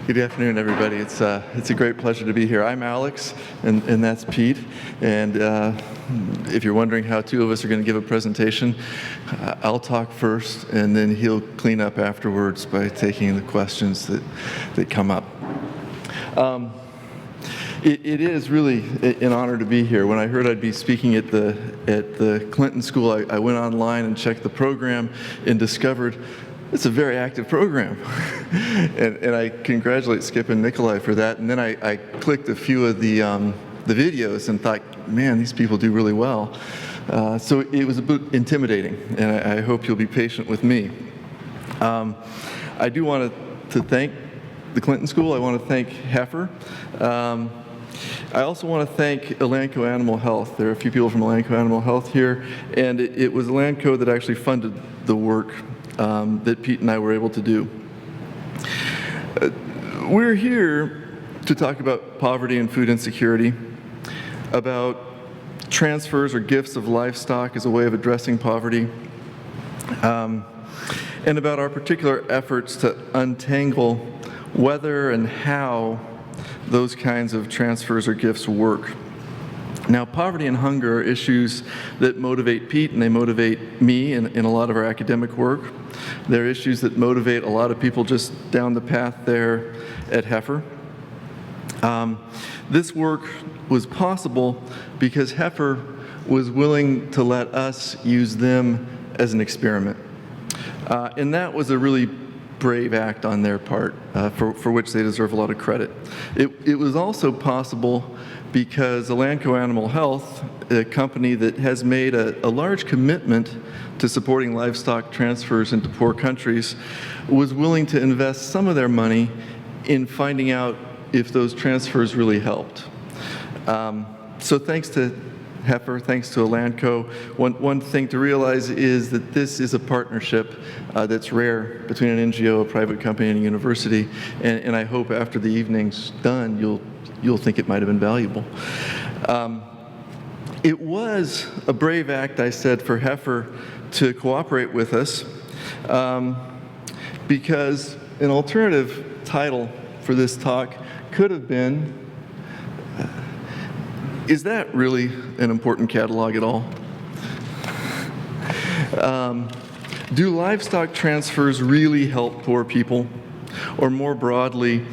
Good afternoon, everybody. It's a great pleasure to be here. I'm Alex, and that's Pete. And if you're wondering how two of us are going to give a presentation, I'll talk first, and then he'll clean up afterwards by taking the questions that come up. It is really an honor to be here. When I heard I'd be speaking at the Clinton School, I went online and checked the program and discovered it's a very active program. and I congratulate Skip and Nikolai for that. And then I clicked a few of the videos and thought, man, these people do really well. So it was a bit intimidating, and I hope you'll be patient with me. I do want to thank the Clinton School. I want to thank Heifer. I also want to thank Elanco Animal Health. There are a few people from Elanco Animal Health here, and it was Elanco that actually funded the work that Pete and I were able to do. We're here to talk about poverty and food insecurity, about transfers or gifts of livestock as a way of addressing poverty, and about our particular efforts to untangle whether and how those kinds of transfers or gifts work. Now, poverty and hunger are issues that motivate Pete and they motivate me in a lot of our academic work. They're issues that motivate a lot of people just down the path there at Heifer. This work was possible because Heifer was willing to let us use them as an experiment. And that was a really brave act on their part, for which they deserve a lot of credit. It was also possible because Elanco Animal Health, a company that has made a large commitment to supporting livestock transfers into poor countries, was willing to invest some of their money in finding out if those transfers really helped. So thanks to Heifer, thanks to Elanco. One thing to realize is that this is a partnership that's rare between an NGO, a private company, and a university, and I hope after the evening's done, you'll think it might have been valuable. It was a brave act, I said, for Heifer to cooperate with us, because an alternative title for this talk could have been, is that really an important catalog at all? Do livestock transfers really help poor people? Or more broadly,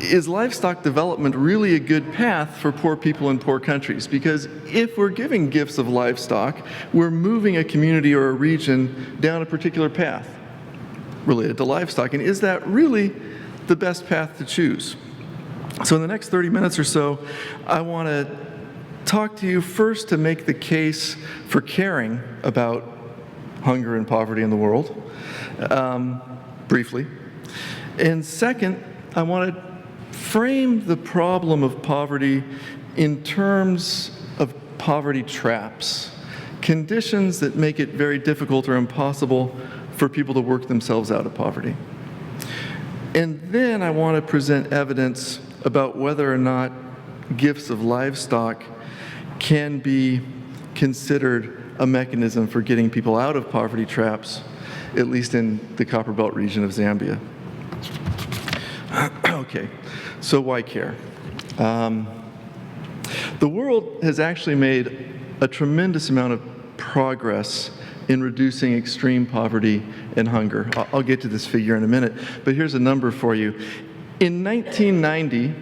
is livestock development really a good path for poor people in poor countries? Because if we're giving gifts of livestock, we're moving a community or a region down a particular path related to livestock. And is that really the best path to choose? So in the next 30 minutes or so, I want to talk to you first to make the case for caring about hunger and poverty in the world, briefly. And second, I want to frame the problem of poverty in terms of poverty traps, conditions that make it very difficult or impossible for people to work themselves out of poverty. And then I want to present evidence about whether or not gifts of livestock can be considered a mechanism for getting people out of poverty traps, at least in the Copperbelt region of Zambia. Okay, so why care? The world has actually made a tremendous amount of progress in reducing extreme poverty and hunger. I'll get to this figure in a minute, but here's a number for you. In 1990,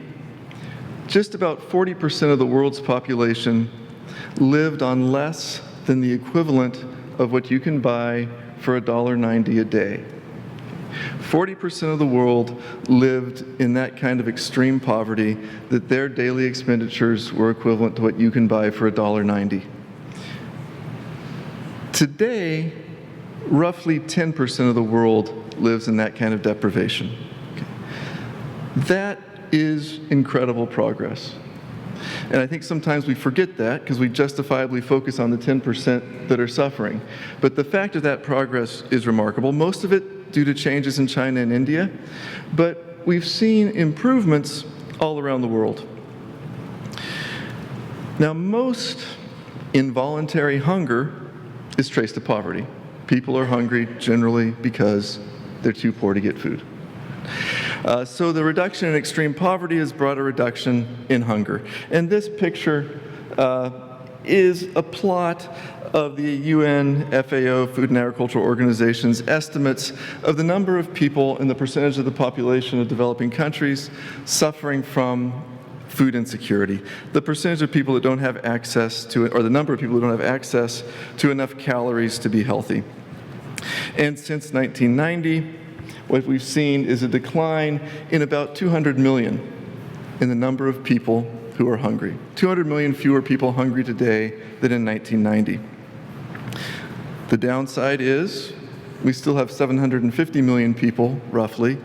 just about 40% of the world's population lived on less than the equivalent of what you can buy for $1.90 a day. 40% of the world lived in that kind of extreme poverty that their daily expenditures were equivalent to what you can buy for $1.90. Today, roughly 10% of the world lives in that kind of deprivation. Okay. That is incredible progress. And I think sometimes we forget that because we justifiably focus on the 10% that are suffering. But the fact of that progress is remarkable, most of it due to changes in China and India. But we've seen improvements all around the world. Now, most involuntary hunger is traced to poverty. People are hungry generally because they're too poor to get food. So the reduction in extreme poverty has brought a reduction in hunger. And this picture is a plot of the UN FAO, Food and Agricultural Organization's estimates of the number of people and the percentage of the population of developing countries suffering from food insecurity, the percentage of people that don't have access to it, or the number of people who don't have access to enough calories to be healthy. And since 1990, what we've seen is a decline in about 200 million in the number of people who are hungry. 200 million fewer people hungry today than in 1990. The downside is we still have 750 million people, roughly,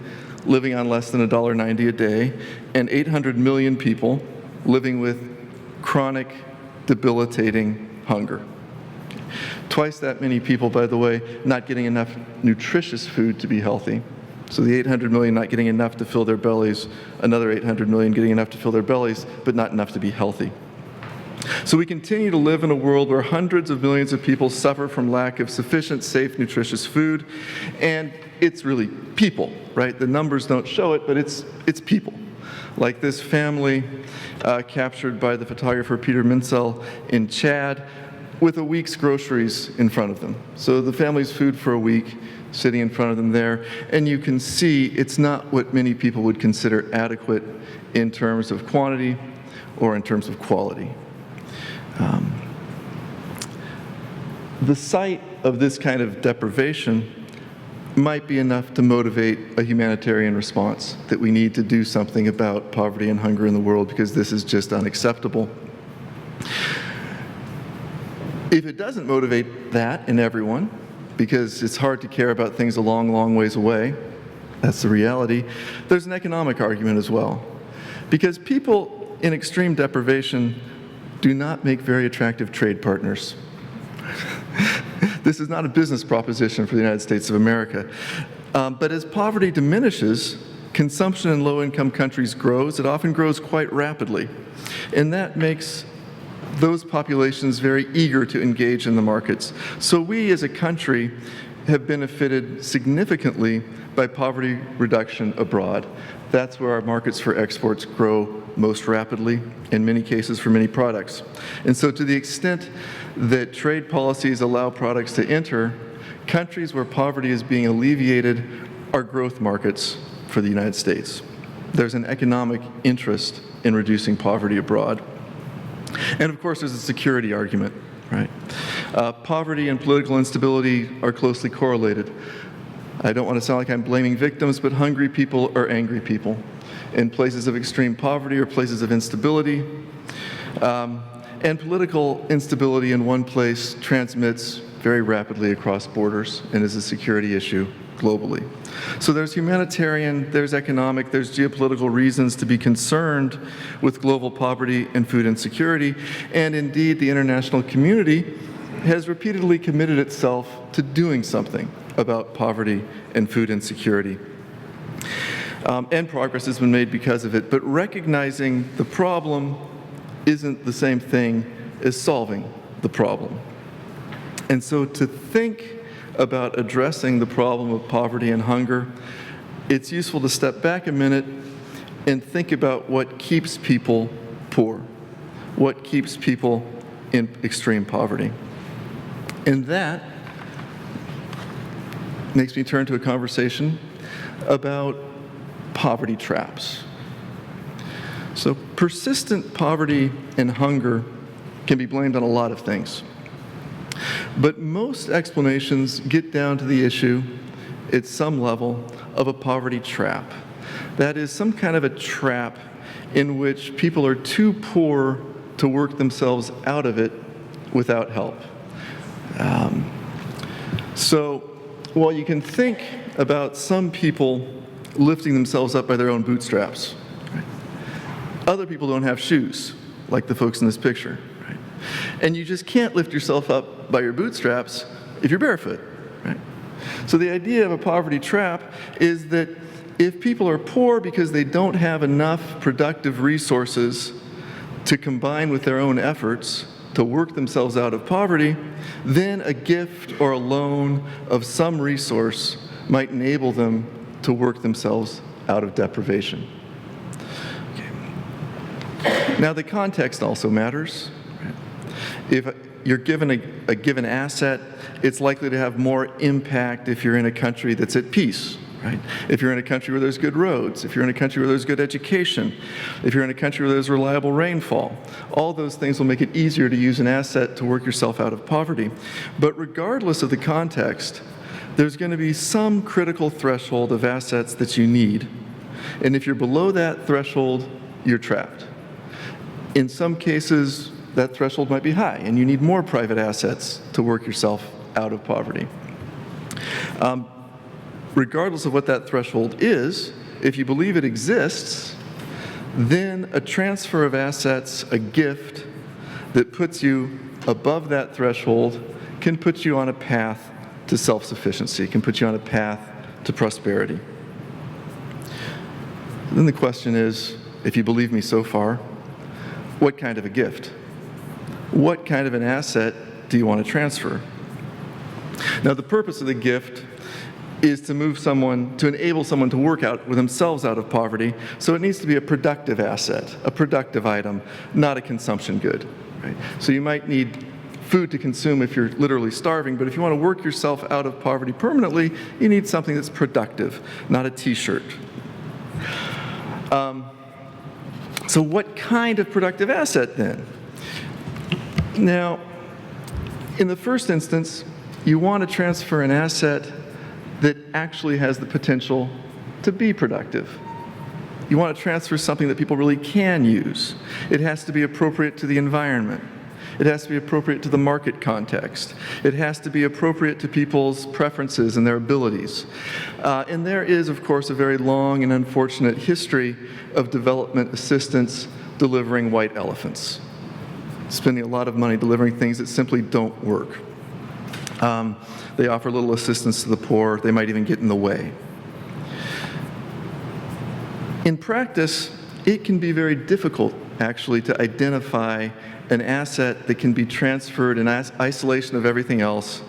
living on less than $1.90 a day, and 800 million people living with chronic, debilitating hunger. Twice that many people, by the way, not getting enough nutritious food to be healthy. So the 800 million not getting enough to fill their bellies, another 800 million getting enough to fill their bellies, but not enough to be healthy. So we continue to live in a world where hundreds of millions of people suffer from lack of sufficient, safe, nutritious food, and it's really people, right? The numbers don't show it, but it's people. Like this family captured by the photographer Peter Minsel in Chad with a week's groceries in front of them. So the family's food for a week sitting in front of them there, and you can see it's not what many people would consider adequate in terms of quantity or in terms of quality. The sight of this kind of deprivation might be enough to motivate a humanitarian response, that we need to do something about poverty and hunger in the world because this is just unacceptable. If it doesn't motivate that in everyone, because it's hard to care about things a long, long ways away, that's the reality, there's an economic argument as well. Because people in extreme deprivation do not make very attractive trade partners. This is not a business proposition for the United States of America. But as poverty diminishes, consumption in low-income countries grows. It often grows quite rapidly. And that makes those populations very eager to engage in the markets. So we as a country have benefited significantly by poverty reduction abroad. That's where our markets for exports grow most rapidly, in many cases for many products. And so to the extent that trade policies allow products to enter, countries where poverty is being alleviated are growth markets for the United States. There's an economic interest in reducing poverty abroad. And of course, there's a security argument, right? Poverty and political instability are closely correlated. I don't want to sound like I'm blaming victims, but hungry people are angry people in places of extreme poverty or places of instability. And political instability in one place transmits very rapidly across borders and is a security issue globally. So there's humanitarian, there's economic, there's geopolitical reasons to be concerned with global poverty and food insecurity. And indeed, the international community has repeatedly committed itself to doing something about poverty and food insecurity. And progress has been made because of it. But recognizing the problem isn't the same thing as solving the problem. And so to think about addressing the problem of poverty and hunger, it's useful to step back a minute and think about what keeps people poor, what keeps people in extreme poverty. And that makes me turn to a conversation about poverty traps. So persistent poverty and hunger can be blamed on a lot of things. But most explanations get down to the issue, at some level, of a poverty trap. That is some kind of a trap in which people are too poor to work themselves out of it without help. So while you can think about some people lifting themselves up by their own bootstraps, right? Other people don't have shoes, like the folks in this picture. Right? And you just can't lift yourself up by your bootstraps if you're barefoot. Right? So the idea of a poverty trap is that if people are poor because they don't have enough productive resources to combine with their own efforts to work themselves out of poverty, then a gift or a loan of some resource might enable them to work themselves out of deprivation. Now, the context also matters. If you're given a given asset, it's likely to have more impact if you're in a country that's at peace, right? If you're in a country where there's good roads, if you're in a country where there's good education, if you're in a country where there's reliable rainfall, all those things will make it easier to use an asset to work yourself out of poverty. But regardless of the context, there's going to be some critical threshold of assets that you need. And if you're below that threshold, you're trapped. In some cases, that threshold might be high, and you need more private assets to work yourself out of poverty. Regardless of what that threshold is, if you believe it exists, then a transfer of assets, a gift that puts you above that threshold, can put you on a path to self-sufficiency, can put you on a path to prosperity. Then the question is, if you believe me so far, what kind of a gift? What kind of an asset do you want to transfer? Now, the purpose of the gift is to enable someone to work out with themselves out of poverty, so it needs to be a productive asset, a productive item, not a consumption good. Right? So you might need food to consume if you're literally starving, but if you want to work yourself out of poverty permanently, you need something that's productive, not a t-shirt. So what kind of productive asset then? Now, in the first instance, you want to transfer an asset that actually has the potential to be productive. You want to transfer something that people really can use. It has to be appropriate to the environment. It has to be appropriate to the market context. It has to be appropriate to people's preferences and their abilities. And there is, of course, a very long and unfortunate history of development assistance delivering white elephants, spending a lot of money delivering things that simply don't work. They offer little assistance to the poor. They might even get in the way. In practice, it can be very difficult, actually, to identify an asset that can be transferred in isolation of everything else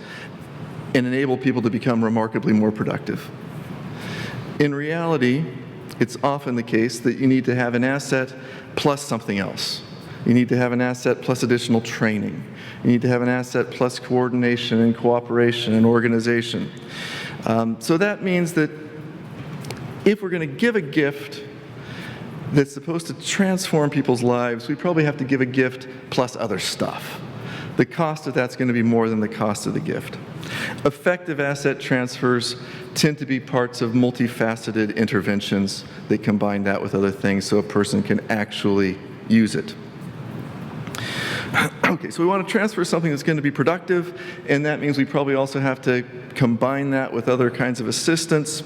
and enable people to become remarkably more productive. In reality, it's often the case that you need to have an asset plus something else. You need to have an asset plus additional training. You need to have an asset plus coordination and cooperation and organization. So that means that if we're going to give a gift that's supposed to transform people's lives, we probably have to give a gift plus other stuff. The cost of that's going to be more than the cost of the gift. Effective asset transfers tend to be parts of multifaceted interventions that combine that with other things so a person can actually use it. Okay, so we want to transfer something that's going to be productive, and that means we probably also have to combine that with other kinds of assistance.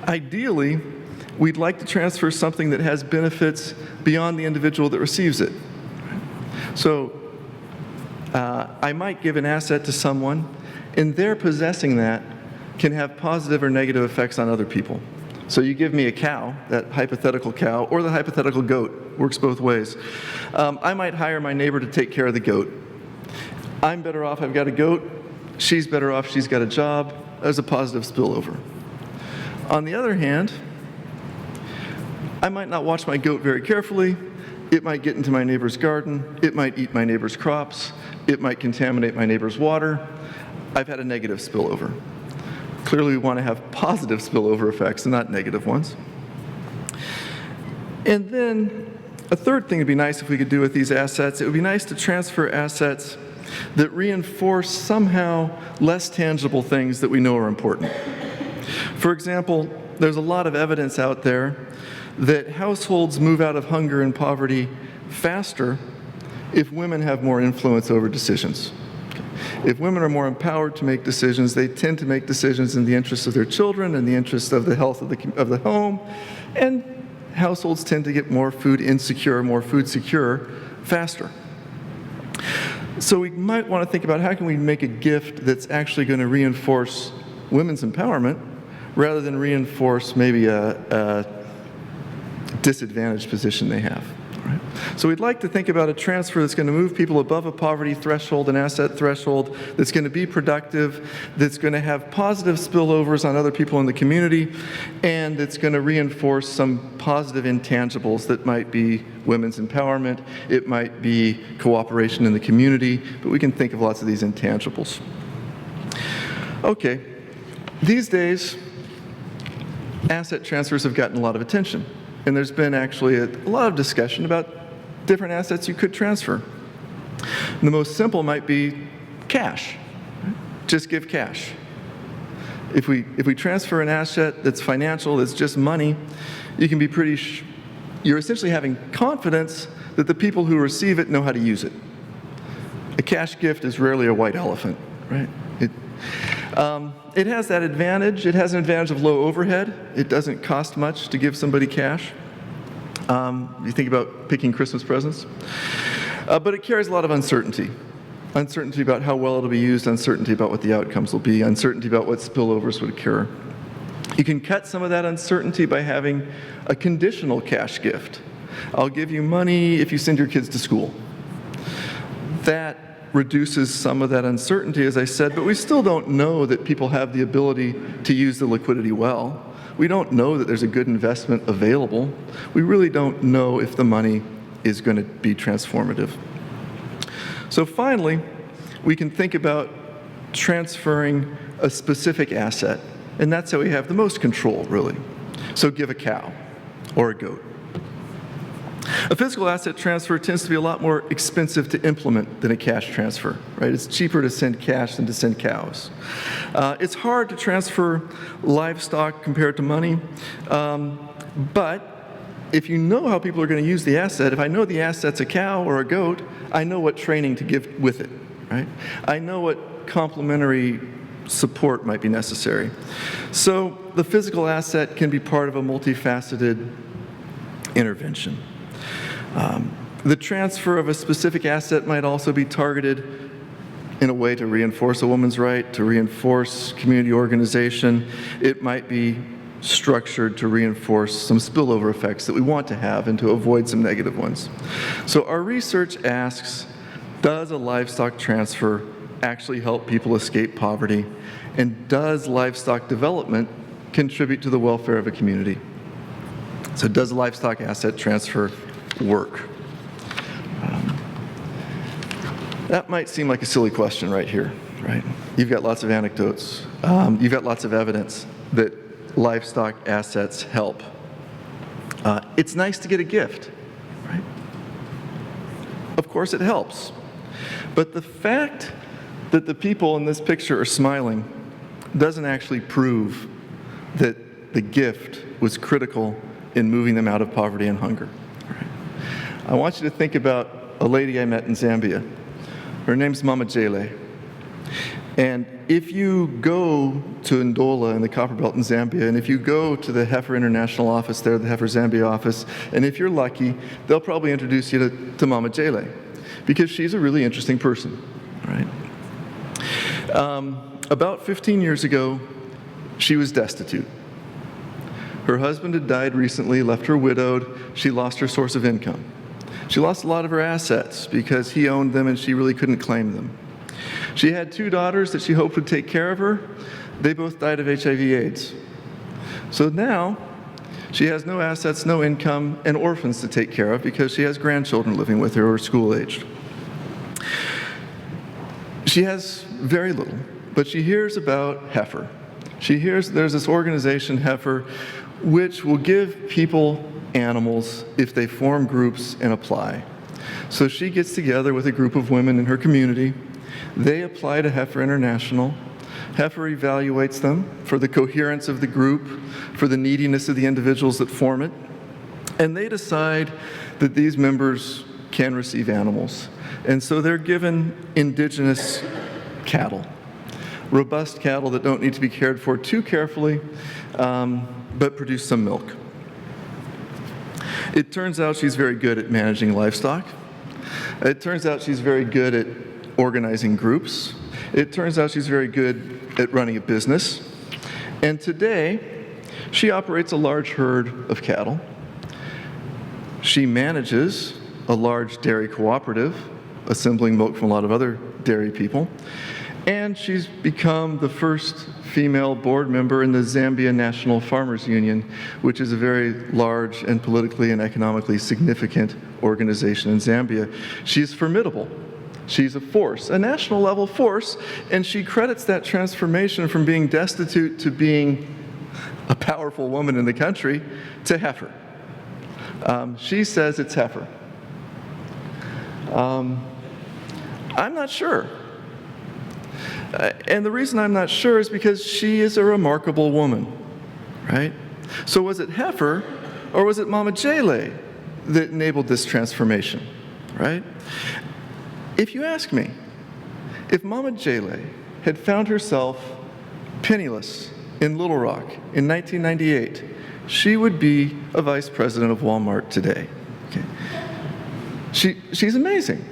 Ideally, we'd like to transfer something that has benefits beyond the individual that receives it. So I might give an asset to someone, and their possessing that can have positive or negative effects on other people. So you give me a cow, that hypothetical cow, or the hypothetical goat, works both ways. I might hire my neighbor to take care of the goat. I'm better off, I've got a goat. She's better off, she's got a job. There's a positive spillover. On the other hand, I might not watch my goat very carefully. It might get into my neighbor's garden. It might eat my neighbor's crops. It might contaminate my neighbor's water. I've had a negative spillover. Clearly, we want to have positive spillover effects and not negative ones. And then a third thing would be nice if we could do with these assets. It would be nice to transfer assets that reinforce somehow less tangible things that we know are important. For example, there's a lot of evidence out there that households move out of hunger and poverty faster if women have more influence over decisions. If women are more empowered to make decisions, they tend to make decisions in the interests of their children and the interests of the health of the home, and households tend to get more food insecure, more food secure faster. So we might want to think about how can we make a gift that's actually going to reinforce women's empowerment rather than reinforce maybe a disadvantaged position they have. Right? So we'd like to think about a transfer that's going to move people above a poverty threshold, an asset threshold, that's going to be productive, that's going to have positive spillovers on other people in the community, and it's going to reinforce some positive intangibles that might be women's empowerment, it might be cooperation in the community, but we can think of lots of these intangibles. Okay, these days, asset transfers have gotten a lot of attention. And there's been actually a lot of discussion about different assets you could transfer. And the most simple might be cash. Just give cash. If we transfer an asset that's financial, that's just money, you can be you're essentially having confidence that the people who receive it know how to use it. A cash gift is rarely a white elephant, right? It has that advantage. It has an advantage of low overhead. It doesn't cost much to give somebody cash. You think about picking Christmas presents. But it carries a lot of uncertainty. Uncertainty about how well it'll be used, uncertainty about what the outcomes will be, uncertainty about what spillovers would occur. You can cut some of that uncertainty by having a conditional cash gift. I'll give you money if you send your kids to school. That reduces some of that uncertainty, as I said, but we still don't know that people have the ability to use the liquidity well. We don't know that there's a good investment available. We really don't know if the money is going to be transformative. So finally, we can think about transferring a specific asset, and that's how we have the most control, really. So give a cow or a goat. A physical asset transfer tends to be a lot more expensive to implement than a cash transfer, right? It's cheaper to send cash than to send cows. It's hard to transfer livestock compared to money, but if you know how people are going to use the asset, if I know the asset's a cow or a goat, I know what training to give with it, right? I know what complementary support might be necessary. So the physical asset can be part of a multifaceted intervention. The transfer of a specific asset might also be targeted in a way to reinforce a woman's right, to reinforce community organization. It might be structured to reinforce some spillover effects that we want to have and to avoid some negative ones. So our research asks, does a livestock transfer actually help people escape poverty? And does livestock development contribute to the welfare of a community? So does a livestock asset transfer work? That might seem like a silly question right here, right? You've got lots of anecdotes. You've got lots of evidence that livestock assets help. It's nice to get a gift, right? Of course it helps. But the fact that the people in this picture are smiling doesn't actually prove that the gift was critical in moving them out of poverty and hunger. Right? I want you to think about a lady I met in Zambia. Her name's Mama Jele. And if you go to Ndola in the Copperbelt in Zambia, and if you go to the Heifer International office there, the Heifer Zambia office, and if you're lucky, they'll probably introduce you to Mama Jele, because she's a really interesting person, right? About 15 years ago, she was destitute. Her husband had died recently, left her widowed. She lost her source of income. She lost a lot of her assets because he owned them and she really couldn't claim them. She had 2 daughters that she hoped would take care of her. They both died of HIV/AIDS. So now she has no assets, no income, and orphans to take care of because she has grandchildren living with her who are school-aged. She has very little, but she hears about Heifer. She hears there's this organization, Heifer, which will give people animals if they form groups and apply. So she gets together with a group of women in her community. They apply to Heifer International. Heifer evaluates them for the coherence of the group, for the neediness of the individuals that form it, and they decide that these members can receive animals. And so they're given indigenous cattle, robust cattle that don't need to be cared for too carefully, but produce some milk. It turns out she's very good at managing livestock. It turns out she's very good at organizing groups. It turns out she's very good at running a business. And today, she operates a large herd of cattle. She manages a large dairy cooperative, assembling milk from a lot of other dairy people. And she's become the first female board member in the Zambia National Farmers Union, which is a very large and politically and economically significant organization in Zambia. She's formidable. She's a force, a national level force, and she credits that transformation from being destitute to being a powerful woman in the country to Heifer. She says it's Heifer. I'm not sure. And the reason I'm not sure is because she is a remarkable woman, right? So was it Heifer or was it Mama Jele that enabled this transformation, right? If you ask me, if Mama Jele had found herself penniless in Little Rock in 1998, she would be a vice president of Walmart today. Okay. She's amazing,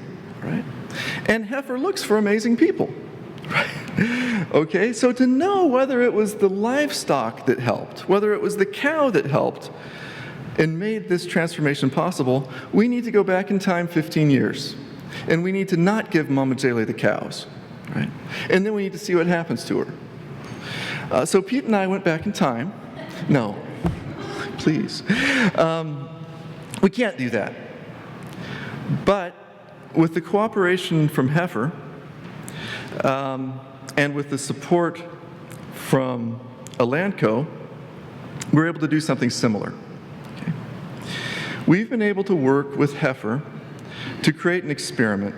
right? And Heifer looks for amazing people, right? Okay, so to know whether it was the livestock that helped, whether it was the cow that helped and made this transformation possible, we need to go back in time 15 years. And we need to not give Mama Jele the cows, right? And then we need to see what happens to her. So Pete and I went back in time. No, please. We can't do that. But with the cooperation from Heifer and with the support from Elanco, we're able to do something similar. Okay. We've been able to work with Heifer to create an experiment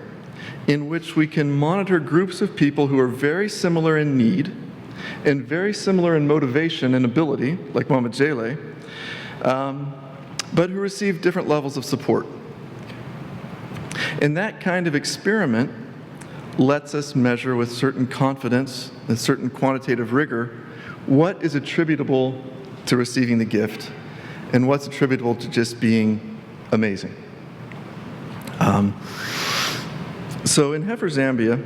in which we can monitor groups of people who are very similar in need and very similar in motivation and ability, like Mama Jele, but who receive different levels of support. And that kind of experiment lets us measure with certain confidence and certain quantitative rigor what is attributable to receiving the gift and what's attributable to just being amazing. So in Heifer Zambia,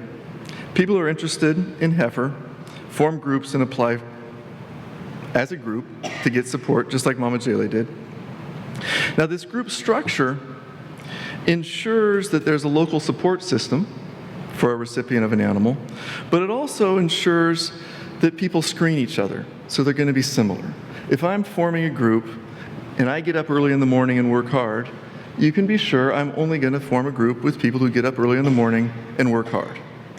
people who are interested in Heifer form groups and apply as a group to get support, just like Mama Jele did. Now this group structure ensures that there's a local support system for a recipient of an animal, but it also ensures that people screen each other, so they're going to be similar. If I'm forming a group and I get up early in the morning and work hard, you can be sure I'm only going to form a group with people who get up early in the morning and work hard,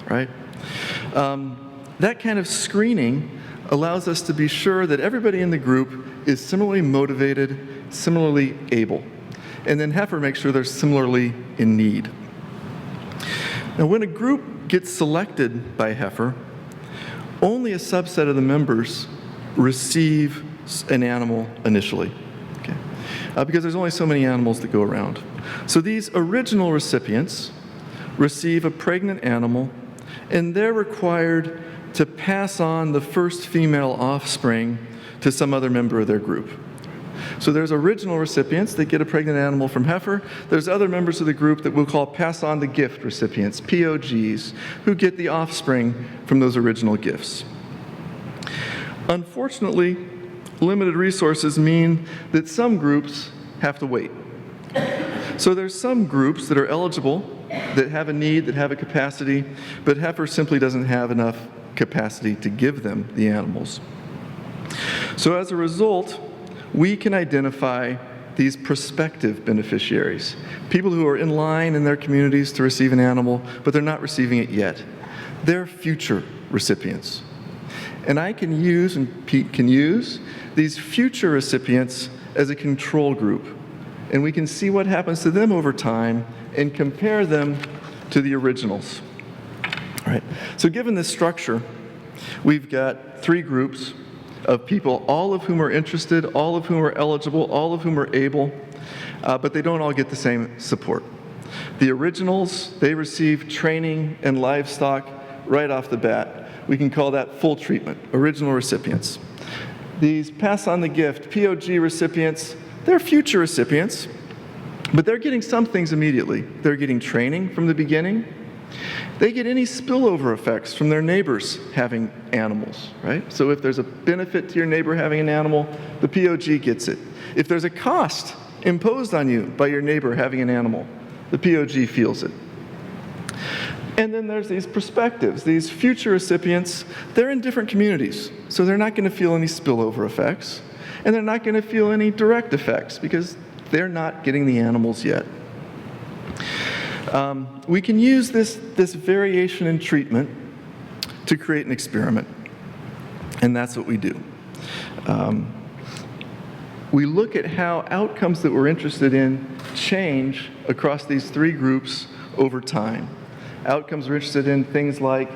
right? That kind of screening allows us to be sure that everybody in the group is similarly motivated, similarly able. And then Heifer makes sure they're similarly in need. Now, when a group gets selected by Heifer, only a subset of the members receive an animal initially. Because there's only so many animals that go around. So these original recipients receive a pregnant animal, and they're required to pass on the first female offspring to some other member of their group. So there's original recipients that get a pregnant animal from Heifer. There's other members of the group that we'll call pass on the gift recipients, POGs, who get the offspring from those original gifts. Unfortunately, limited resources mean that some groups have to wait. So there's some groups that are eligible, that have a need, that have a capacity, but Heifer simply doesn't have enough capacity to give them the animals. So as a result, we can identify these prospective beneficiaries, people who are in line in their communities to receive an animal, but they're not receiving it yet. They're future recipients. And I can use, and Pete can use, these future recipients as a control group. And we can see what happens to them over time and compare them to the originals. All right. So given this structure, we've got three groups of people, all of whom are interested, all of whom are eligible, all of whom are able, but they don't all get the same support. The originals, they receive training and livestock right off the bat. We can call that full treatment, original recipients. These pass on the gift, POG recipients, they're future recipients, but they're getting some things immediately. They're getting training from the beginning. They get any spillover effects from their neighbors having animals, right? So if there's a benefit to your neighbor having an animal, the POG gets it. If there's a cost imposed on you by your neighbor having an animal, The POG feels it. And then there's these perspectives, these future recipients. They're in different communities, so they're not going to feel any spillover effects, and they're not going to feel any direct effects because they're not getting the animals yet. We can use this variation in treatment to create an experiment, and that's what we do. We look at how outcomes that we're interested in change across these three groups over time. Outcomes we're interested in things like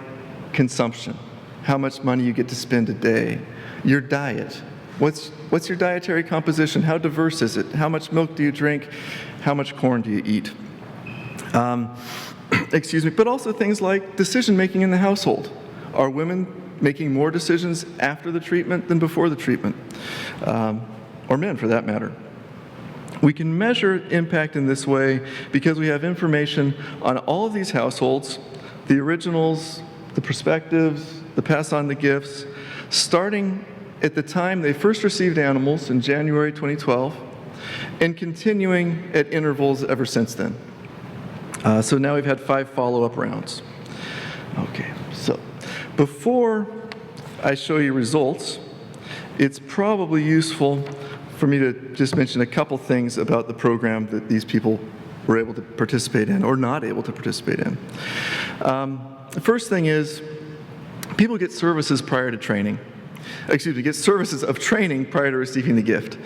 consumption, how much money you get to spend a day, your diet, what's your dietary composition, how diverse is it, how much milk do you drink, how much corn do you eat, but also things like decision making in the household. Are women making more decisions after the treatment than before the treatment? Or men, for that matter. We can measure impact in this way because we have information on all of these households, the originals, the perspectives, the pass on the gifts, starting at the time they first received animals in January 2012, and continuing at intervals ever since then. So now we've had 5 follow-up rounds. Okay, so before I show you results, it's probably useful for me to just mention a couple things about the program that these people were able to participate in or not able to participate in. The first thing is people get services prior to training. Get services of training prior to receiving the gift.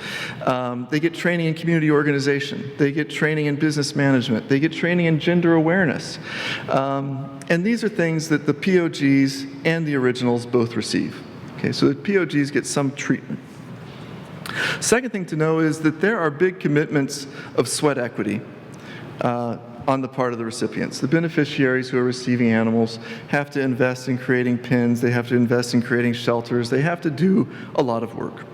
They get training in community organization. They get training in business management. They get training in gender awareness. And these are things that the POGs and the originals both receive. Okay, so the POGs get some treatment. Second thing to know is that there are big commitments of sweat equity on the part of the recipients. The beneficiaries who are receiving animals have to invest in creating pens, they have to invest in creating shelters, they have to do a lot of work.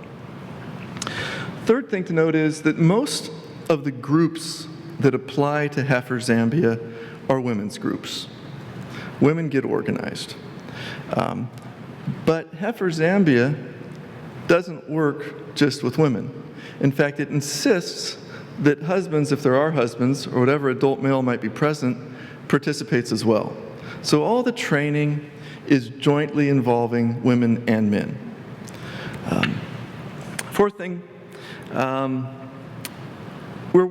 Third thing to note is that most of the groups that apply to Heifer Zambia are women's groups. Women get organized. But Heifer Zambia doesn't work just with women. In fact, it insists that husbands, if there are husbands, or whatever adult male might be present, participates as well. So all the training is jointly involving women and men. Fourth thing, we're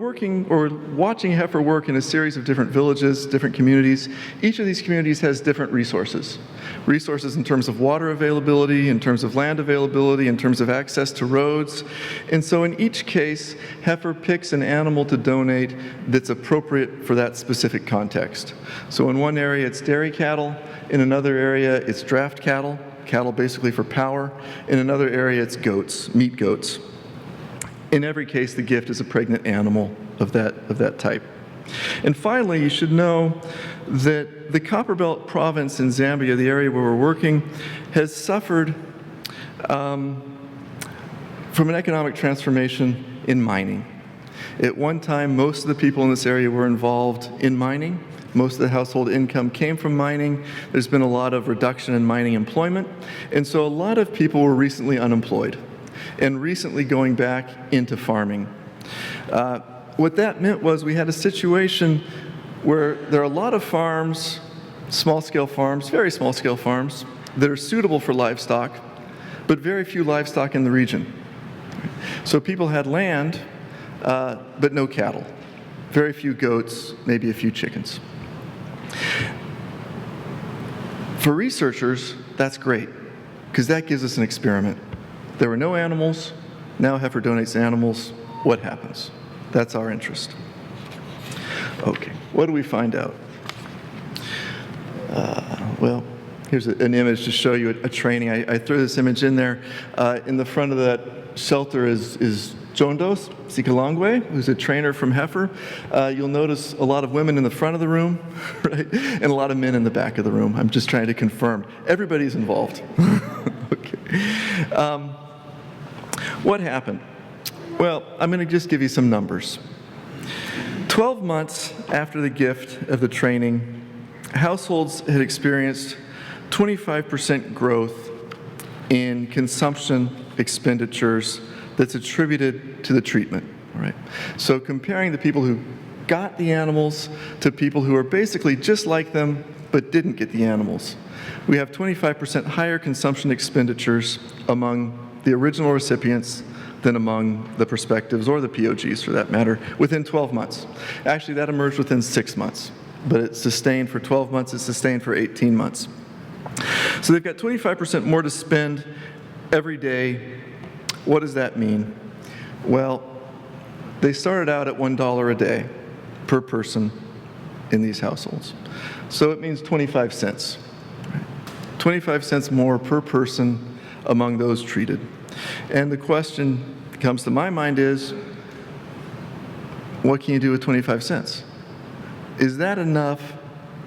watching Heifer work in a series of different villages, different communities. Each of these communities has different resources. Resources in terms of water availability, in terms of land availability, in terms of access to roads. And so in each case, Heifer picks an animal to donate that's appropriate for that specific context. So in one area, it's dairy cattle. In another area, it's draft cattle, cattle basically for power. In another area, it's goats, meat goats. In every case, the gift is a pregnant animal of that type. And finally, you should know that the Copperbelt province in Zambia, the area where we're working, has suffered from an economic transformation in mining. At one time, most of the people in this area were involved in mining. Most of the household income came from mining. There's been a lot of reduction in mining employment. And so a lot of people were recently unemployed and recently going back into farming. What that meant was we had a situation where there are a lot of farms, small-scale farms, very small-scale farms, that are suitable for livestock, but very few livestock in the region. So people had land, but no cattle. Very few goats, maybe a few chickens. For researchers, that's great, because that gives us an experiment. There were no animals, now Heifer donates animals. What happens? That's our interest. Okay, what do we find out? Well, here's an image to show you a training. I threw this image in there. In the front of that shelter is Jondos Sikalangwe, who's a trainer from Heifer. You'll notice a lot of women in the front of the room, right? And a lot of men in the back of the room. I'm just trying to confirm. Everybody's involved. Okay. What happened? Well, I'm going to just give you some numbers. 12 months after the gift of the training, households had experienced 25% growth in consumption expenditures that's attributed to the treatment. All right. So comparing the people who got the animals to people who are basically just like them but didn't get the animals. We have 25% higher consumption expenditures among the original recipients than among the prospectives, or the POGs for that matter, within 12 months. Actually, that emerged within 6 months, but it's sustained for 12 months, it's sustained for 18 months. So they've got 25% more to spend every day. What does that mean? Well, they started out at $1 a day per person in these households. So it means 25 cents. 25 cents more per person among those treated. And the question that comes to my mind is, what can you do with 25 cents? Is that enough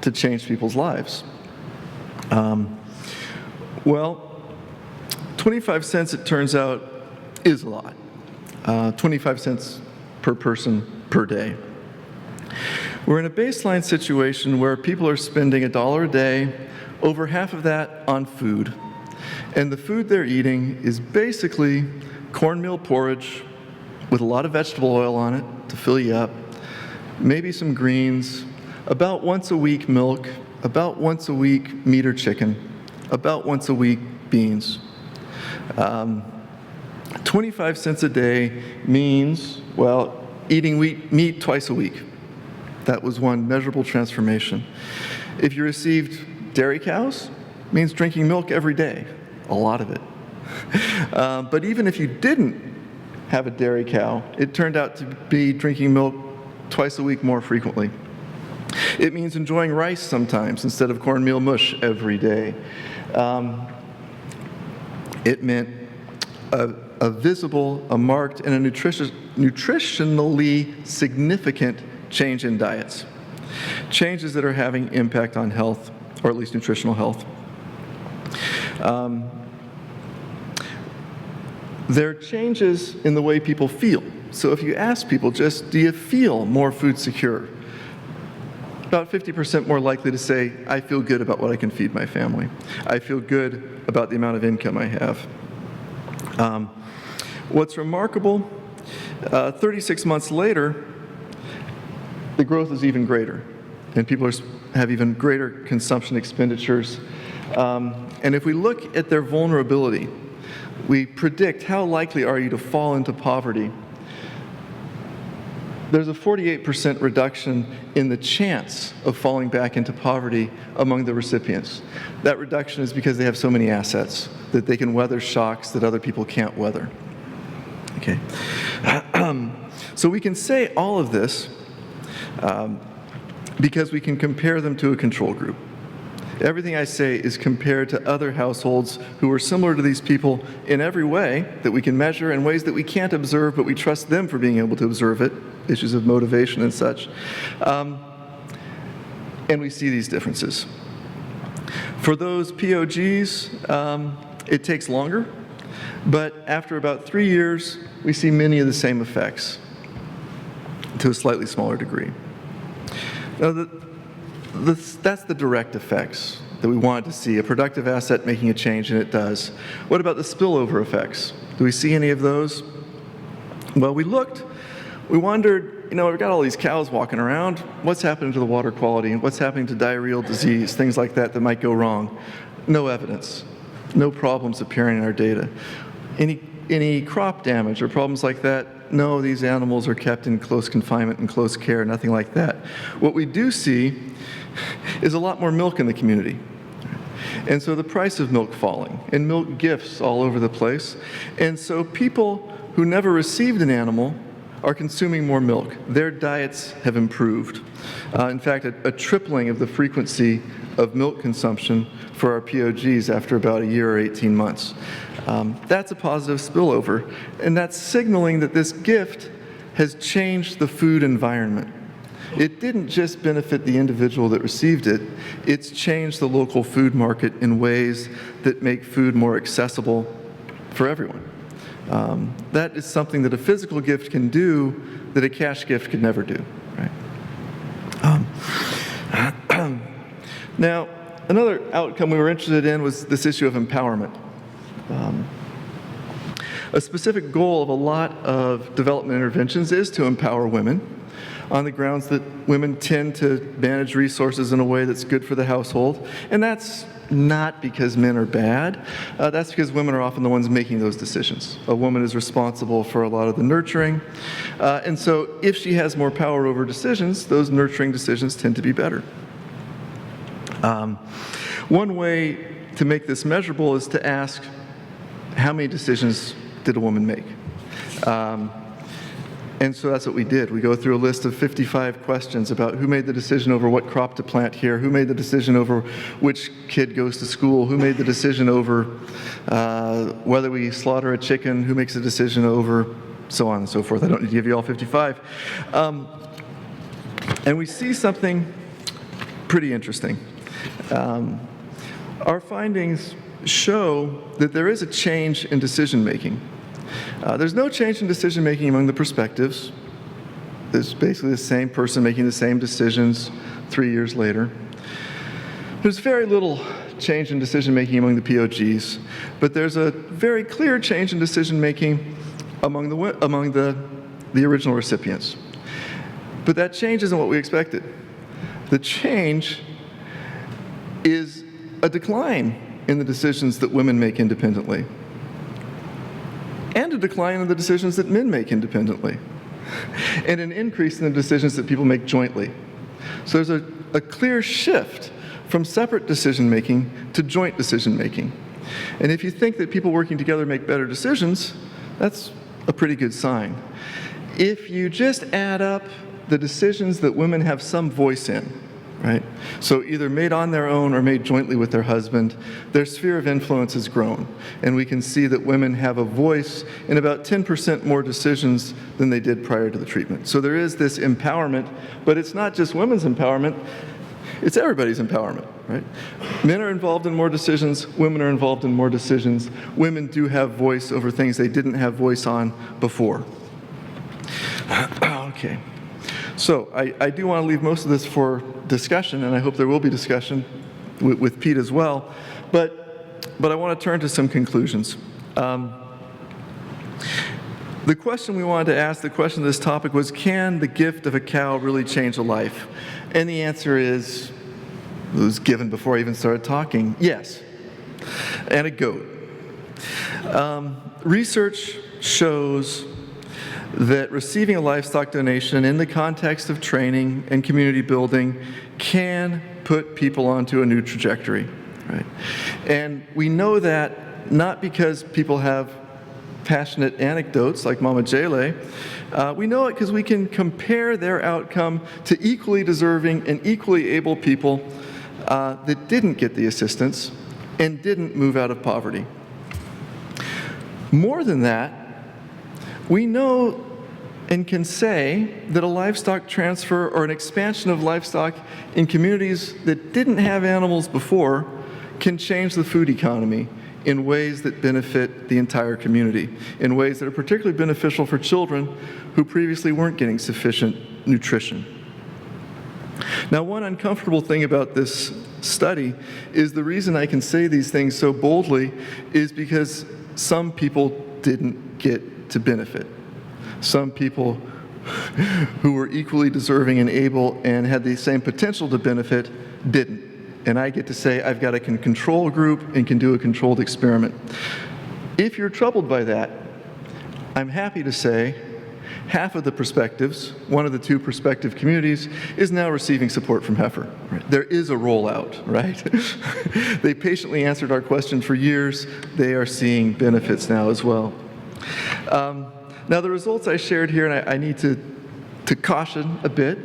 to change people's lives? Well, 25 cents, it turns out, is a lot. 25 cents per person per day. We're in a baseline situation where people are spending $1 a day, over half of that on food. And the food they're eating is basically cornmeal porridge with a lot of vegetable oil on it to fill you up, maybe some greens, about once a week milk, about once a week meat or chicken, about once a week beans. 25 cents a day means, well, eating meat twice a week. That was one measurable transformation. If you received dairy cows, it means drinking milk every day, a lot of it. But even if you didn't have a dairy cow, it turned out to be drinking milk twice a week more frequently. It means enjoying rice sometimes instead of cornmeal mush every day. It meant a visible, a marked, and a nutritionally significant change in diets. Changes that are having impact on health, or at least nutritional health. There are changes in the way people feel. So if you ask people just, do you feel more food secure? About 50% more likely to say, I feel good about what I can feed my family. I feel good about the amount of income I have. What's remarkable, 36 months later, the growth is even greater, and people have even greater consumption expenditures. And if we look at their vulnerability, we predict how likely are you to fall into poverty. There's a 48% reduction in the chance of falling back into poverty among the recipients. That reduction is because they have so many assets that they can weather shocks that other people can't weather. Okay. So we can say all of this because we can compare them to a control group. Everything I say is compared to other households who are similar to these people in every way that we can measure, in ways that we can't observe, but we trust them for being able to observe it, issues of motivation and such. And we see these differences. For those POGs, it takes longer, but after about 3 years, we see many of the same effects to a slightly smaller degree. Now, that's the direct effects that we wanted to see, a productive asset making a change, and it does. What about the spillover effects? Do we see any of those? Well, we wondered, we've got all these cows walking around, what's happening to the water quality, and what's happening to diarrheal disease, things like that might go wrong. No evidence, no problems appearing in our data. Any crop damage or problems like that? No, these animals are kept in close confinement and close care, nothing like that. What we do see is a lot more milk in the community. And so the price of milk falling, and milk gifts all over the place. And so people who never received an animal are consuming more milk. Their diets have improved. In fact, a tripling of the frequency of milk consumption for our POGs after about a year or 18 months. That's a positive spillover, and that's signaling that this gift has changed the food environment. It didn't just benefit the individual that received it, it's changed the local food market in ways that make food more accessible for everyone. That is something that a physical gift can do that a cash gift could never do. Right? Now, another outcome we were interested in was this issue of empowerment. A specific goal of a lot of development interventions is to empower women. on the grounds that women tend to manage resources in a way that's good for the household. And that's not because men are bad. That's because women are often the ones making those decisions. A woman is responsible for a lot of the nurturing. And so if she has more power over decisions, those nurturing decisions tend to be better. One way to make this measurable is to ask, how many decisions did a woman make? And so that's what we did. We go through a list of 55 questions about who made the decision over what crop to plant here, who made the decision over which kid goes to school, who made the decision over whether we slaughter a chicken, who makes the decision over so on and so forth. I don't need to give you all 55. And we see something pretty interesting. Our findings show that there is a change in decision-making. There's no change in decision-making among the perspectives. There's basically the same person making the same decisions 3 years later. There's very little change in decision-making among the POGs, but there's a very clear change in decision-making among the original recipients. But that change isn't what we expected. The change is a decline in the decisions that women make independently, and a decline in the decisions that men make independently, and an increase in the decisions that people make jointly. So there's a clear shift from separate decision-making to joint decision-making. And if you think that people working together make better decisions, that's a pretty good sign. If you just add up the decisions that women have some voice in, right? So either made on their own or made jointly with their husband, their sphere of influence has grown. And we can see that women have a voice in about 10% more decisions than they did prior to the treatment. So there is this empowerment, but it's not just women's empowerment, it's everybody's empowerment, right? Men are involved in more decisions, women are involved in more decisions. Women do have voice over things they didn't have voice on before. Okay. So I do want to leave most of this for discussion, and I hope there will be discussion with Pete as well. But I want to turn to some conclusions. The question we wanted to ask, the question of this topic was, can the gift of a cow really change a life? And the answer is, it was given before I even started talking, yes. And a goat. Research shows that receiving a livestock donation in the context of training and community building can put people onto a new trajectory, right? And we know that not because people have passionate anecdotes like Mama Jele. We know it because we can compare their outcome to equally deserving and equally able people that didn't get the assistance and didn't move out of poverty. More than that, we know and can say that a livestock transfer or an expansion of livestock in communities that didn't have animals before can change the food economy in ways that benefit the entire community, in ways that are particularly beneficial for children who previously weren't getting sufficient nutrition. Now, one uncomfortable thing about this study is the reason I can say these things so boldly is because some people didn't get to benefit. Some people who were equally deserving and able and had the same potential to benefit didn't. And I get to say I've got a control group and can do a controlled experiment. If you're troubled by that, I'm happy to say half of the perspectives, one of the two prospective communities, is now receiving support from Heifer. Right? There is a rollout, right? They patiently answered our question for years. They are seeing benefits now as well. Now, the results I shared here, and I need to caution a bit,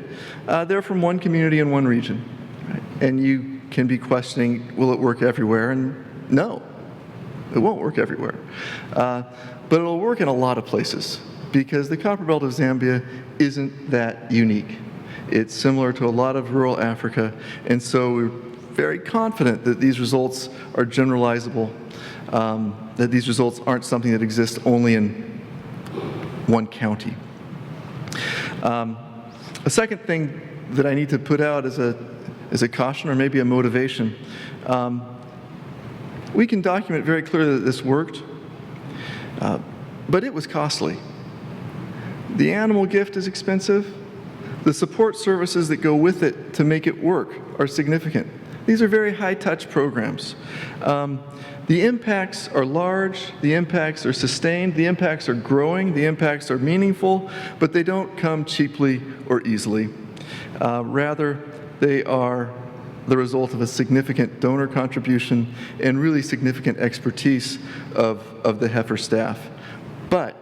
they're from one community in one region. Right? And you can be questioning, will it work everywhere? And no, it won't work everywhere. But it'll work in a lot of places because the Copperbelt of Zambia isn't that unique. It's similar to a lot of rural Africa, and so we're very confident that these results are generalizable, that these results aren't something that exists only in one county. A second thing that I need to put out as a caution or maybe a motivation. We can document very clearly that this worked, but it was costly. The animal gift is expensive. The support services that go with it to make it work are significant. These are very high-touch programs. The impacts are large, the impacts are sustained, the impacts are growing, the impacts are meaningful, but they don't come cheaply or easily. Rather, they are the result of a significant donor contribution and really significant expertise of the Heifer staff. But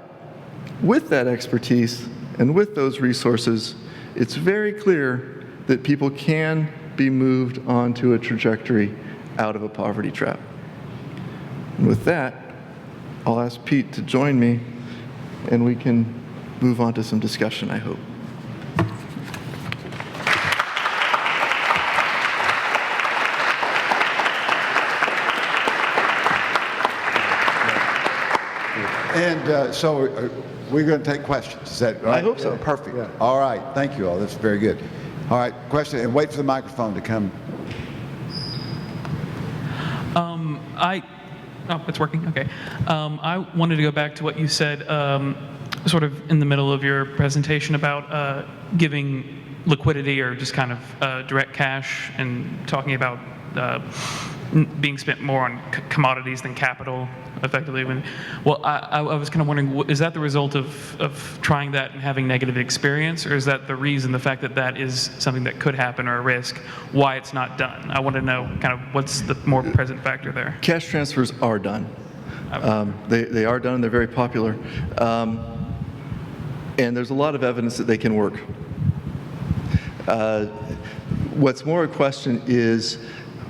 with that expertise and with those resources, it's very clear that people can be moved onto a trajectory out of a poverty trap. And with that, I'll ask Pete to join me, and we can move on to some discussion, I hope. And so we're going to take questions. Is that right? I hope so. Perfect. Yeah. All right. Thank you all. That's very good. All right. Question, and wait for the microphone to come. Oh, it's working? Okay. I wanted to go back to what you said sort of in the middle of your presentation about giving liquidity or just kind of direct cash, and talking about being spent more on commodities than capital, effectively. Well, I was kind of wondering, is that the result of trying that and having negative experience, or is that the reason, the fact that that is something that could happen or a risk, why it's not done? I want to know kind of what's the more present factor there. Cash transfers are done. They are done, and they're very popular. And there's a lot of evidence that they can work. What's more a question is,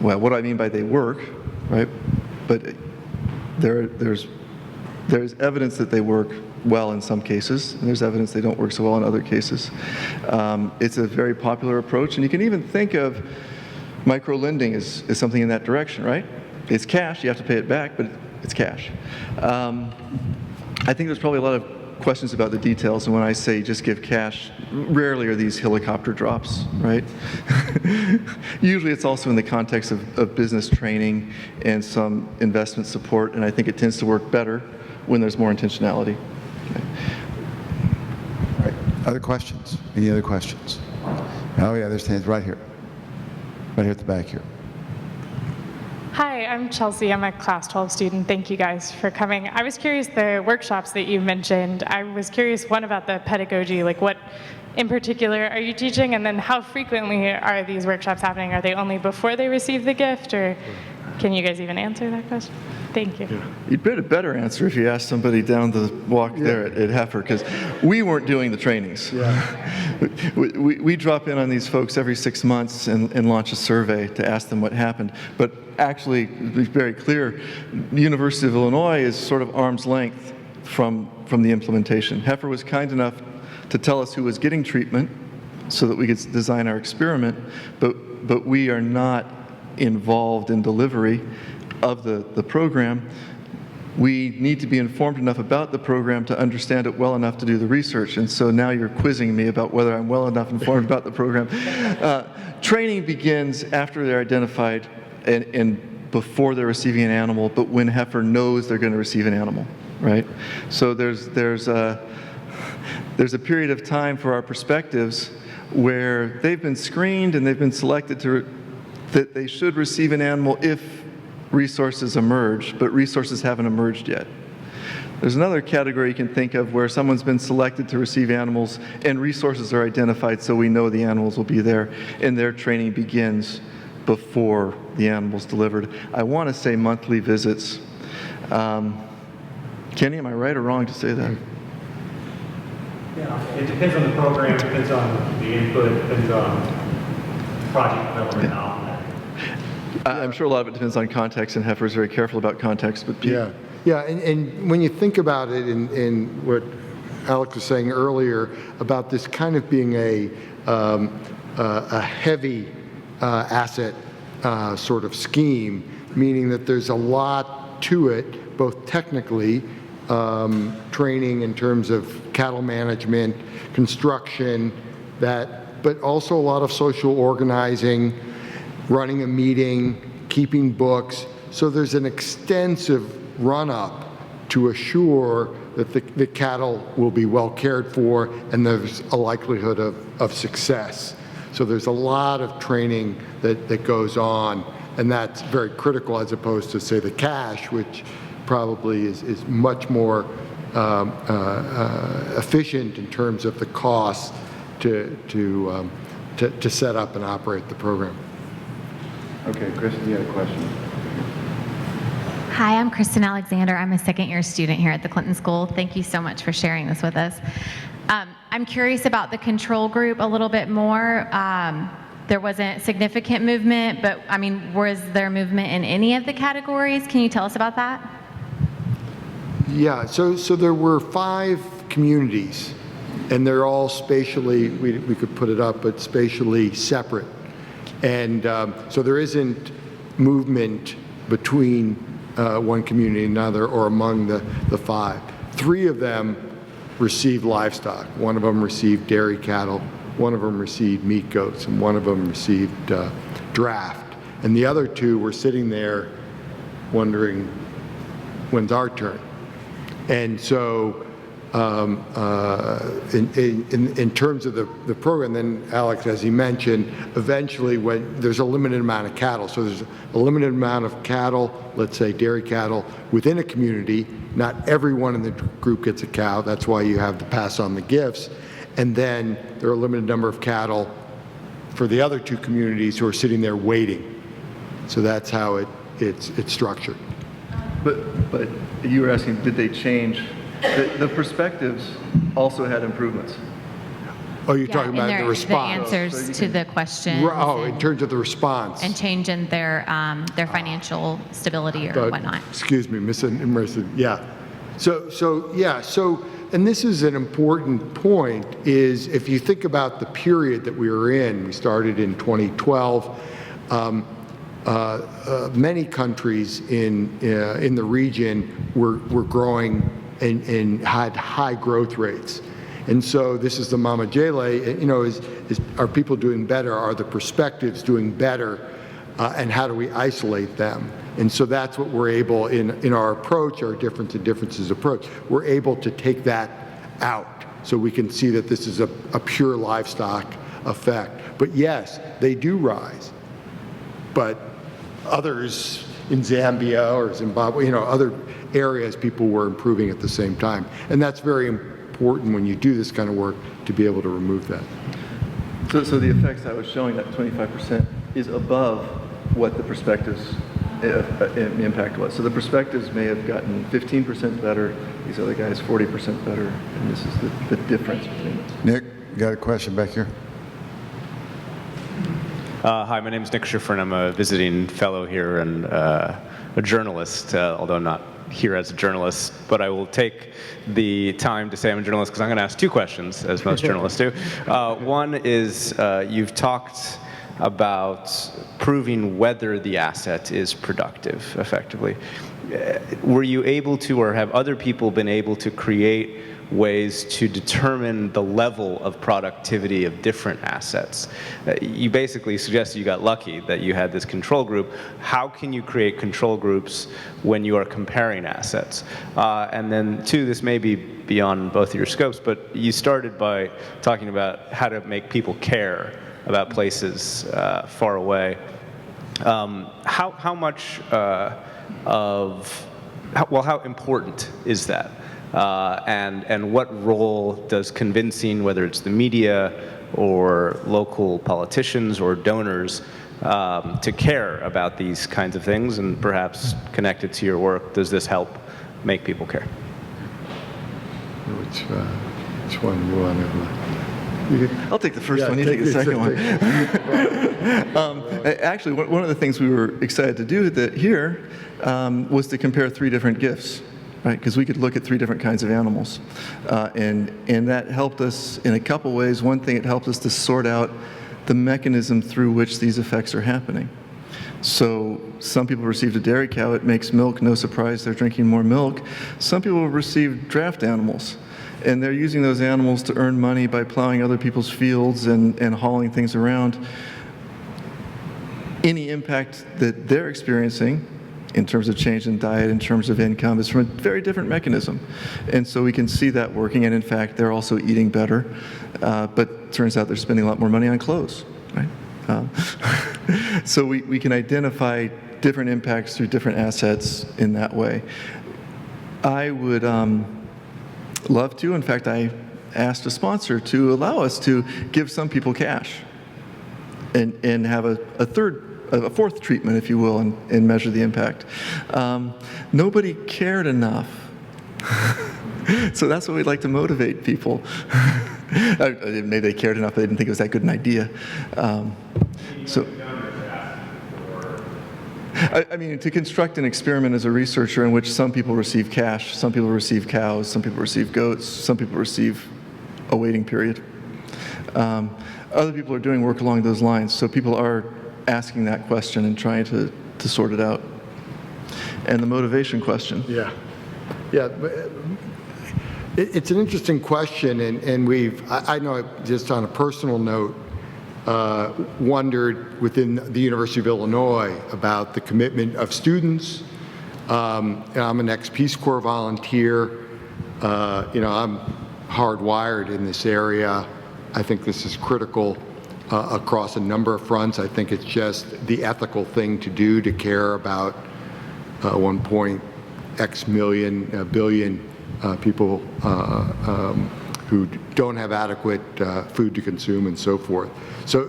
well, what do I mean by they work, right? But there's evidence that they work well in some cases, and there's evidence they don't work so well in other cases. It's a very popular approach, and you can even think of micro-lending as something in that direction, right? It's cash, you have to pay it back, but it's cash. I think there's probably a lot of questions about the details, and when I say just give cash, rarely are these helicopter drops, right? Usually it's also in the context of business training and some investment support, and I think it tends to work better when there's more intentionality. Okay. All right. Other questions? Any other questions? Oh yeah, there's hands right here. Right here at the back here. Hi, I'm Chelsea. I'm a class 12 student. Thank you guys for coming. I was curious, the workshops that you mentioned, I was curious, one, about the pedagogy, like what in particular are you teaching, and then how frequently are these workshops happening? Are they only before they receive the gift, or can you guys even answer that question? Thank you. You'd better answer if you asked somebody down the walk there at Heifer, because we weren't doing the trainings. Yeah. We drop in on these folks every 6 months and launch a survey to ask them what happened. But actually, to be very clear, the University of Illinois is sort of arm's length from the implementation. Heifer was kind enough to tell us who was getting treatment so that we could design our experiment, but we are not involved in delivery of the program. We need to be informed enough about the program to understand it well enough to do the research. And so now you're quizzing me about whether I'm well enough informed about the program. Training begins after they're identified and before they're receiving an animal, but when Heifer knows they're going to receive an animal, right? So there's a period of time for our perspectives where they've been screened and they've been selected that they should receive an animal if resources emerge, but resources haven't emerged yet. There's another category you can think of where someone's been selected to receive animals and resources are identified so we know the animals will be there, and their training begins before the animal's delivered. I want to say monthly visits. Kenny, am I right or wrong to say that? Yeah, it depends on the program, it depends on the input, it depends on project development and all that. I'm sure a lot of it depends on context, and Heifer is very careful about context. But Pete. Yeah, and when you think about it, in what Alex was saying earlier about this kind of being a heavy asset sort of scheme, meaning that there's a lot to it, both technically, training in terms of cattle management, construction, but also a lot of social organizing, running a meeting, keeping books. So there's an extensive run-up to assure that the cattle will be well cared for, and there's a likelihood of success. So there's a lot of training that goes on, and that's very critical as opposed to, say, the cash, which probably is much more efficient in terms of the cost to set up and operate the program. Okay, Kristen, you had a question. Hi, I'm Kristen Alexander. I'm a second-year student here at the Clinton School. Thank you so much for sharing this with us. I'm curious about the control group a little bit more. There wasn't significant movement, but I mean, was there movement in any of the categories? Can you tell us about that? Yeah, so there were 5 communities, and they're all spatially, we could put it up, but spatially separate. And so there isn't movement between one community and another or among the 5. 3 of them received livestock. One of them received dairy cattle, one of them received meat goats, and one of them received draft. And the other 2 were sitting there wondering, when's our turn? And so in terms of the program, then Alex, as he mentioned, eventually when there's a limited amount of cattle, so there's a limited amount of cattle, let's say dairy cattle, within a community. Not everyone in the group gets a cow. That's why you have to pass on the gifts. And then there are a limited number of cattle for the other 2 communities who are sitting there waiting. So that's how it's structured. But you were asking, did they change? The perspectives also had improvements. Oh, you're talking about the response. The answers to the questions. Oh, in terms of the response. And change in their financial stability or whatnot. Excuse me, Marissa. Yeah. So, and this is an important point, is if you think about the period that we were in, we started in 2012, many countries in the region were growing and had high growth rates. And so this is the Mama Jele, are people doing better? Are the perspectives doing better? And how do we isolate them? And so that's what we're able, in our approach, our differences approach, we're able to take that out. So we can see that this is a pure livestock effect. But yes, they do rise. But others in Zambia or Zimbabwe, other areas, people were improving at the same time. And that's very important when you do this kind of work, to be able to remove that. So the effects I was showing, that 25%, is above what the perspectives impact was. So the perspectives may have gotten 15% better, these other guys 40% better, and this is the difference between them. Nick, you got a question back here? Hi, my name is Nick Schiffer, and I'm a visiting fellow here and a journalist, although not here as a journalist, but I will take the time to say I'm a journalist because I'm going to ask 2 questions, as most journalists do. One is, you've talked about proving whether the asset is productive, effectively. Were you able to, or have other people been able to create ways to determine the level of productivity of different assets? You basically suggested you got lucky that you had this control group. How can you create control groups when you are comparing assets? And then 2, this may be beyond both of your scopes, but you started by talking about how to make people care about places far away. How much how important is that? And what role does convincing, whether it's the media or local politicians or donors, to care about these kinds of things, and perhaps connected to your work, does this help make people care? Which one you want to? I'll take the first one, you take the second one. Actually, one of the things we were excited to do here was to compare 3 different gifts, right? Because we could look at 3 different kinds of animals. And that helped us in a couple ways. One thing, it helped us to sort out the mechanism through which these effects are happening. So some people received a dairy cow, it makes milk, no surprise, they're drinking more milk. Some people received draft animals, and they're using those animals to earn money by plowing other people's fields and hauling things around. Any impact that they're experiencing in terms of change in diet, in terms of income, is from a very different mechanism. And so we can see that working, and in fact, they're also eating better, but turns out they're spending a lot more money on clothes, right? So we can identify different impacts through different assets in that way. I would love to, in fact, I asked a sponsor to allow us to give some people cash and have a fourth treatment, if you will, and measure the impact. Nobody cared enough. So that's what we'd like to motivate people. Maybe they cared enough, they didn't think it was that good an idea. I mean, to construct an experiment as a researcher in which some people receive cash, some people receive cows, some people receive goats, some people receive a waiting period. Other people are doing work along those lines, so people are asking that question and trying to sort it out. And the motivation question. Yeah. But it's an interesting question, and I know just on a personal note, wondered within the University of Illinois about the commitment of students. I'm an ex-Peace Corps volunteer. I'm hardwired in this area. I think this is critical across a number of fronts. I think it's just the ethical thing to do, to care about 1.x billion people who don't have adequate food to consume and so forth. So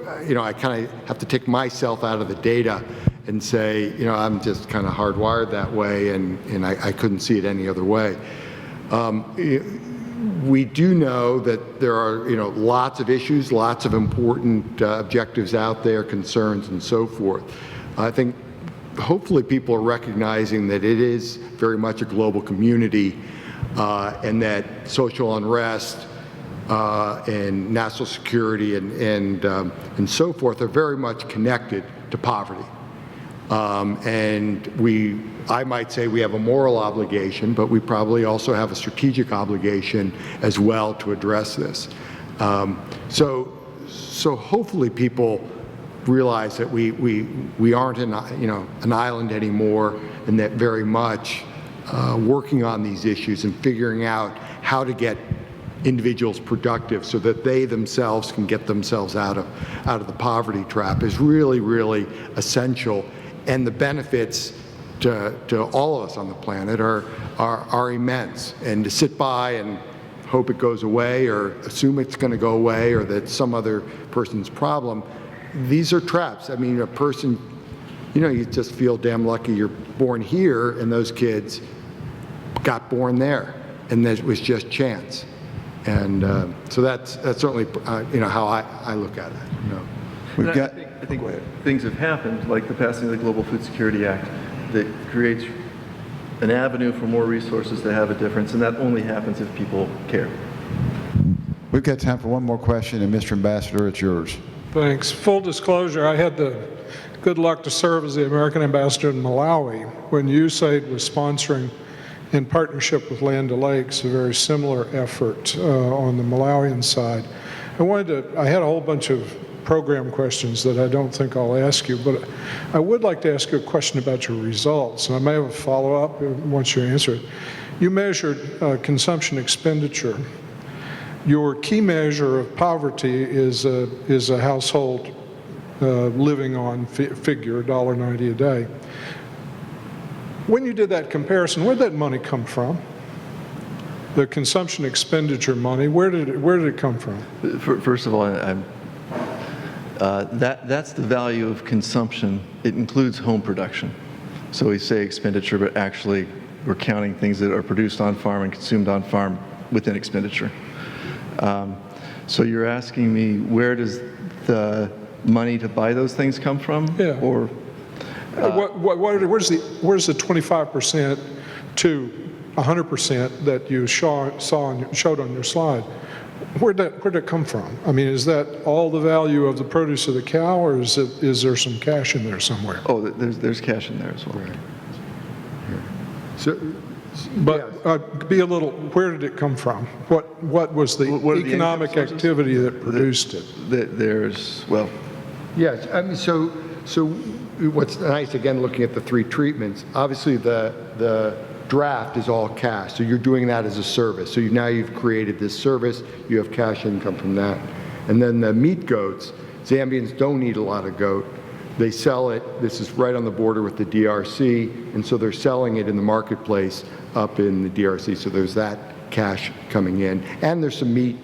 I kind of have to take myself out of the data and say, I'm just kind of hardwired that way, and I couldn't see it any other way. We do know that there are, lots of issues, lots of important objectives out there, concerns, and so forth. I think hopefully people are recognizing that it is very much a global community, and that social unrest and national security and so forth are very much connected to poverty. And I might say we have a moral obligation, but we probably also have a strategic obligation as well to address this. So hopefully people realize that we aren't an island anymore, and that very much working on these issues and figuring out how to get individuals productive so that they themselves can get themselves out of the poverty trap is really, really essential. And the benefits to all of us on the planet are immense. And to sit by and hope it goes away, or assume it's going to go away, or that some other person's problem, these are traps. I mean, a person, you just feel damn lucky you're born here, and those kids got born there, and that was just chance. And so that's certainly how I look at it. We've got. I think things have happened, like the passing of the Global Food Security Act, that creates an avenue for more resources to have a difference, and that only happens if people care. We've got time for one more question, and Mr. Ambassador, it's yours. Thanks. Full disclosure, I had the good luck to serve as the American ambassador in Malawi when USAID was sponsoring, in partnership with Land O'Lakes, a very similar effort on the Malawian side. I had a whole bunch of program questions that I don't think I'll ask you, but I would like to ask you a question about your results, and I may have a follow-up once you answer it. You measured consumption expenditure. Your key measure of poverty is a household living on figure, $1.90 a day. When you did that comparison, where did that money come from? The consumption expenditure money, where did it come from? First of all, that's the value of consumption. It includes home production. So we say expenditure, but actually we're counting things that are produced on farm and consumed on farm within expenditure. So you're asking me, where does the money to buy those things come from? Yeah. Or where's the 25% to 100% that you showed on your slide? Where'd it come from? I mean, is that all the value of the produce of the cow, or is there some cash in there somewhere? Oh, there's cash in there as well. Right. So, But be a little, where did it come from? What was the economic activity that produced it? There's, well. yes, I mean, so what's nice, again, looking at the 3 treatments, obviously the draft is all cash, so you're doing that as a service. So now you've created this service, you have cash income from that. And then the meat goats, Zambians don't eat a lot of goat. They sell it, this is right on the border with the DRC, and so they're selling it in the marketplace up in the DRC, so there's that cash coming in. And there's some meat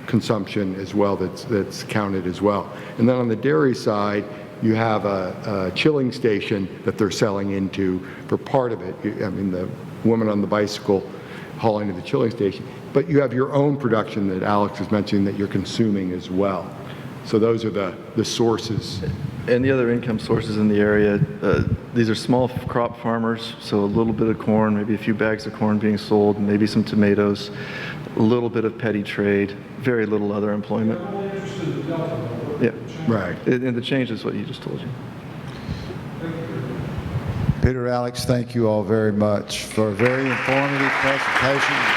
consumption as well that's counted as well. And then on the dairy side, you have a chilling station that they're selling into for part of it. I mean, the woman on the bicycle hauling to the chilling station. But you have your own production that Alex was mentioning that you're consuming as well. So those are the sources. And the other income sources in the area, these are small crop farmers, so a little bit of corn, maybe a few bags of corn being sold, maybe some tomatoes, a little bit of petty trade, very little other employment. Yeah, Right. and the change is what you just told you. Peter, Alex, thank you all very much for a very informative presentation.